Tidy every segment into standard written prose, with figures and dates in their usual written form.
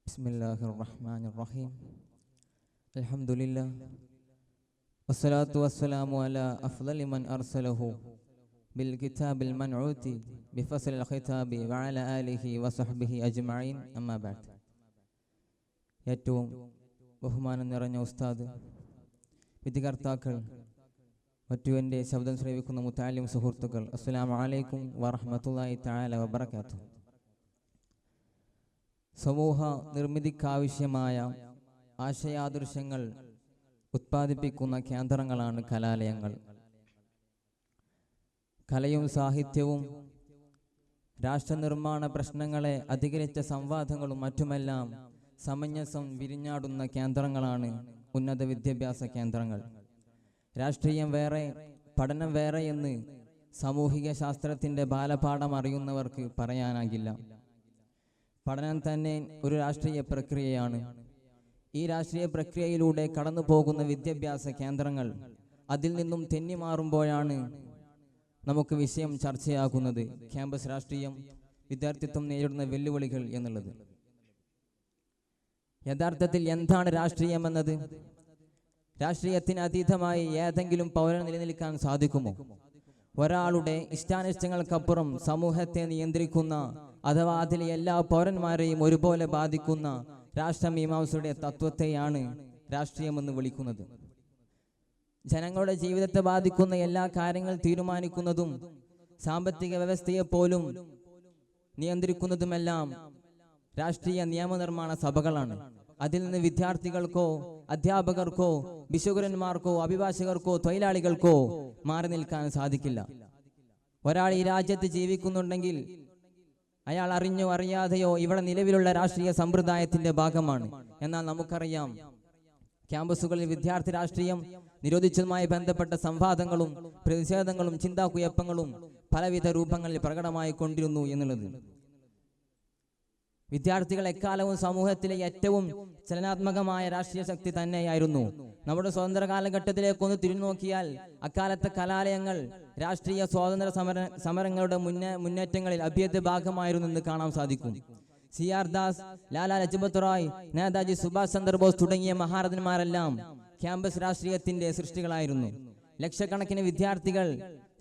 Bismillahirrahmanirrahim. Alhamdulillah. Wassalatu wassalamu ala afdali man arsalahu bil kitabil man'uti bi faslil khitabi wa ala alihi wa sahbihi ajma'in. Amma ba'd. ഏറ്റവും ബഹുമാനം നിറഞ്ഞ ഉസ്താദ്, വിധികർത്താക്കൾ, മറ്റു എൻ്റെ ശബ്ദം ശ്രവിക്കുന്ന മുത്താലിം സുഹൃത്തുക്കൾ, അസ്സലാമു അലൈക്കും വറഹ്മത്തുള്ളാഹി തആല വബറകാതുഹു. സമൂഹ നിർമ്മിതിക്കാവശ്യമായ ആശയാദർശങ്ങൾ ഉത്പാദിപ്പിക്കുന്ന കേന്ദ്രങ്ങളാണ് കലാലയങ്ങൾ. കലയും സാഹിത്യവും രാഷ്ട്രനിർമ്മാണ പ്രശ്നങ്ങളെ അധികരിച്ച സംവാദങ്ങളും മറ്റുമെല്ലാം സമഞ്ജസം വിരിഞ്ഞാടുന്ന കേന്ദ്രങ്ങളാണ് ഉന്നത വിദ്യാഭ്യാസ കേന്ദ്രങ്ങൾ. രാഷ്ട്രീയം വേറെ, പഠനം വേറെ എന്ന് സാമൂഹിക ശാസ്ത്രത്തിൻ്റെ ബാലപാഠം അറിയുന്നവർക്ക് പറയാനാകില്ല. പഠനം തന്നെ ഒരു രാഷ്ട്രീയ പ്രക്രിയയാണ്. ഈ രാഷ്ട്രീയ പ്രക്രിയയിലൂടെ കടന്നു പോകുന്ന വിദ്യാഭ്യാസ കേന്ദ്രങ്ങൾ അതിൽ നിന്നും തെന്നിമാറുമ്പോഴാണ് നമുക്ക് വിഷയം ചർച്ചയാകുന്നത് ക്യാമ്പസ് രാഷ്ട്രീയം, വിദ്യാർത്ഥിത്വം നേരിടുന്ന വെല്ലുവിളികൾ എന്നുള്ളത്. യഥാർത്ഥത്തിൽ എന്താണ് രാഷ്ട്രീയമെന്നത്? രാഷ്ട്രീയത്തിന് അതീതമായി ഏതെങ്കിലും പൗരൻ നിലനിൽക്കാൻ സാധിക്കുമോ? ഒരാളുടെ ഇഷ്ടാനിഷ്ടങ്ങൾക്കപ്പുറം സമൂഹത്തെ നിയന്ത്രിക്കുന്ന അഥവാ അതിലെ എല്ലാ പൗരന്മാരെയും ഒരുപോലെ ബാധിക്കുന്ന രാഷ്ട്രമീമാംസയുടെ തത്വത്തെയാണ് രാഷ്ട്രീയമെന്ന് വിളിക്കുന്നത്. ജനങ്ങളുടെ ജീവിതത്തെ ബാധിക്കുന്ന എല്ലാ കാര്യങ്ങൾ തീരുമാനിക്കുന്നതും സാമ്പത്തിക വ്യവസ്ഥയെപ്പോലും നിയന്ത്രിക്കുന്നതുമെല്ലാം രാഷ്ട്രീയ നിയമനിർമ്മാണ സഭകളാണ്. അതിൽ നിന്ന് വിദ്യാർത്ഥികൾക്കോ അധ്യാപകർക്കോ ഭിഷുകരന്മാർക്കോ അഭിഭാഷകർക്കോ തൊഴിലാളികൾക്കോ മാറി നിൽക്കാൻ സാധിക്കില്ല. ഒരാൾ ഈ രാജ്യത്ത് ജീവിക്കുന്നുണ്ടെങ്കിൽ അയാൾ അറിഞ്ഞോ അറിയാതെയോ ഇവിടെ നിലവിലുള്ള രാഷ്ട്രീയ സമ്പ്രദായത്തിന്റെ ഭാഗമാണ്. എന്നാൽ നമുക്കറിയാം, ക്യാമ്പസുകളിൽ വിദ്യാർത്ഥി രാഷ്ട്രീയം നിരോധിച്ചതുമായി ബന്ധപ്പെട്ട സംവാദങ്ങളും പ്രതിഷേധങ്ങളും ചിന്താകുഴപ്പങ്ങളും പലവിധ രൂപങ്ങളിൽ പ്രകടമായി കൊണ്ടിരുന്നു എന്നുള്ളത്. വിദ്യാർത്ഥികൾ എക്കാലവും സമൂഹത്തിലെ ഏറ്റവും ചലനാത്മകമായ രാഷ്ട്രീയ ശക്തി തന്നെയായിരുന്നു. നമ്മുടെ സ്വതന്ത്ര കാലഘട്ടത്തിലേക്കൊന്ന് തിരിഞ്ഞുനോക്കിയാൽ അക്കാലത്തെ കലാലയങ്ങൾ രാഷ്ട്രീയ സ്വാതന്ത്ര്യ സമരങ്ങളുടെ മുന്നേറ്റങ്ങളിൽ അഭ്യർത്ഥ ഭാഗമായിരുന്നു എന്ന് കാണാൻ സാധിക്കും. CR ദാസ്, ലാലാ ലജ്പത് റായ്, നേതാജി സുഭാഷ് ചന്ദ്രബോസ് തുടങ്ങിയ മഹാരഥന്മാരെല്ലാം ക്യാമ്പസ് രാഷ്ട്രീയത്തിന്റെ സൃഷ്ടികളായിരുന്നു. ലക്ഷക്കണക്കിന് വിദ്യാർത്ഥികൾ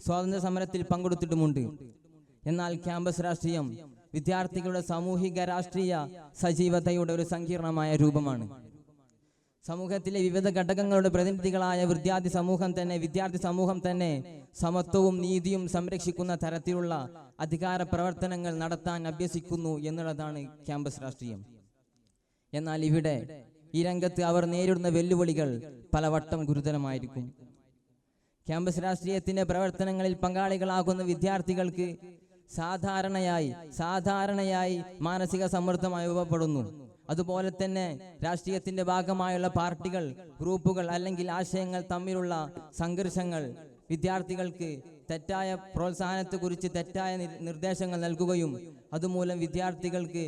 സ്വാതന്ത്ര്യ സമരത്തിൽ പങ്കെടുത്തിട്ടുമുണ്ട്. എന്നാൽ ക്യാമ്പസ് രാഷ്ട്രീയം വിദ്യാർത്ഥികളുടെ സാമൂഹിക രാഷ്ട്രീയ സജീവതയുടെ ഒരു സങ്കീർണമായ രൂപമാണ്. സമൂഹത്തിലെ വിവിധ ഘടകങ്ങളുടെ പ്രതിനിധികളായ വിദ്യാർത്ഥി സമൂഹം തന്നെ സമത്വവും നീതിയും സംരക്ഷിക്കുന്ന തരത്തിലുള്ള അധികാര പ്രവർത്തനങ്ങൾ നടത്താൻ അഭ്യസിക്കുന്നു എന്നുള്ളതാണ് ക്യാമ്പസ് രാഷ്ട്രീയം. എന്നാൽ ഇവിടെ ഈ രംഗത്ത് അവർ നേരിടുന്ന വെല്ലുവിളികൾ പലവട്ടം ഗുരുതരമായിരിക്കും. ക്യാമ്പസ് രാഷ്ട്രീയത്തിന്റെ പ്രവർത്തനങ്ങളിൽ പങ്കാളികളാകുന്ന വിദ്യാർത്ഥികൾക്ക് സാധാരണയായി മാനസിക സമ്മർദ്ദം അനുഭവപ്പെടുന്നു. അതുപോലെ തന്നെ രാഷ്ട്രീയത്തിന്റെ ഭാഗമായുള്ള പാർട്ടികൾ, ഗ്രൂപ്പുകൾ അല്ലെങ്കിൽ ആശയങ്ങൾ തമ്മിലുള്ള സംഘർഷങ്ങൾ വിദ്യാർത്ഥികൾക്ക് തെറ്റായ പ്രോത്സാഹനത്തെക്കുറിച്ച് തെറ്റായ നിർദ്ദേശങ്ങൾ നൽകുകയും അതുമൂലം വിദ്യാർത്ഥികൾക്ക്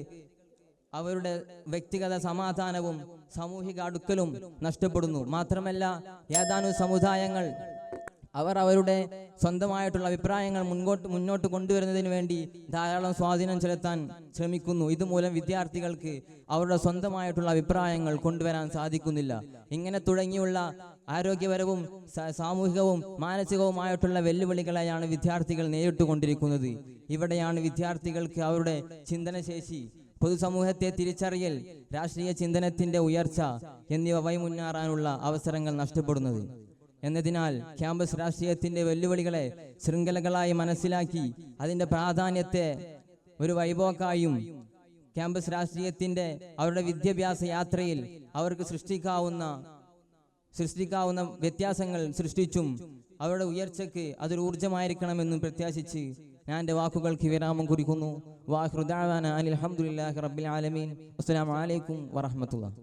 അവരുടെ വ്യക്തിഗത സമാധാനവും സാമൂഹിക അടുക്കലും നഷ്ടപ്പെടുന്നു. മാത്രമല്ല, ഏതാനും സമുദായങ്ങൾ അവരുടെ സ്വന്തമായിട്ടുള്ള അഭിപ്രായങ്ങൾ മുന്നോട്ട് കൊണ്ടുവരുന്നതിന് വേണ്ടി ധാരാളം സ്വാധീനം ചെലുത്താൻ ശ്രമിക്കുന്നു. ഇതുമൂലം വിദ്യാർത്ഥികൾക്ക് അവരുടെ സ്വന്തമായിട്ടുള്ള അഭിപ്രായങ്ങൾ കൊണ്ടുവരാൻ സാധിക്കുന്നില്ല. ഇങ്ങനെ തുടങ്ങിയുള്ള ആരോഗ്യപരവും സാമൂഹികവും മാനസികവുമായിട്ടുള്ള വെല്ലുവിളികളെയാണ് വിദ്യാർത്ഥികൾ നേരിട്ടുകൊണ്ടിരിക്കുന്നത്. ഇവിടെയാണ് വിദ്യാർത്ഥികൾക്ക് അവരുടെ ചിന്തനശേഷി, പൊതുസമൂഹത്തെ തിരിച്ചറിയൽ, രാഷ്ട്രീയ ചിന്തനത്തിന്റെ ഉയർച്ച എന്നിവ വഴിമുന്നേറാനുള്ള അവസരങ്ങൾ നഷ്ടപ്പെടുന്നത്. എന്നതിനാൽ ക്യാമ്പസ് രാഷ്ട്രീയത്തിന്റെ വെല്ലുവിളികളെ ശൃംഖലകളായി മനസ്സിലാക്കി അതിന്റെ പ്രാധാന്യത്തെ ഒരു വൈപോക്കായും ക്യാമ്പസ് രാഷ്ട്രീയത്തിന്റെ അവരുടെ വിദ്യാഭ്യാസ യാത്രയിൽ അവർക്ക് സൃഷ്ടിക്കാവുന്ന വ്യത്യാസങ്ങൾ സൃഷ്ടിച്ചും അവരുടെ ഉയർച്ചയ്ക്ക് അതൊരു ഊർജ്ജമായിരിക്കണമെന്നും പ്രത്യാശിച്ച് ഞാൻ എൻ്റെ വാക്കുകൾക്ക് വിരാമം കുറിക്കുന്നു. വാഹിറു ദഅവാനാ അനിൽ ഹംദുലില്ലാഹി റബ്ബിൽ ആലമീൻ. അസ്സലാമു അലൈക്കും വറഹ്മത്തുള്ളാഹി.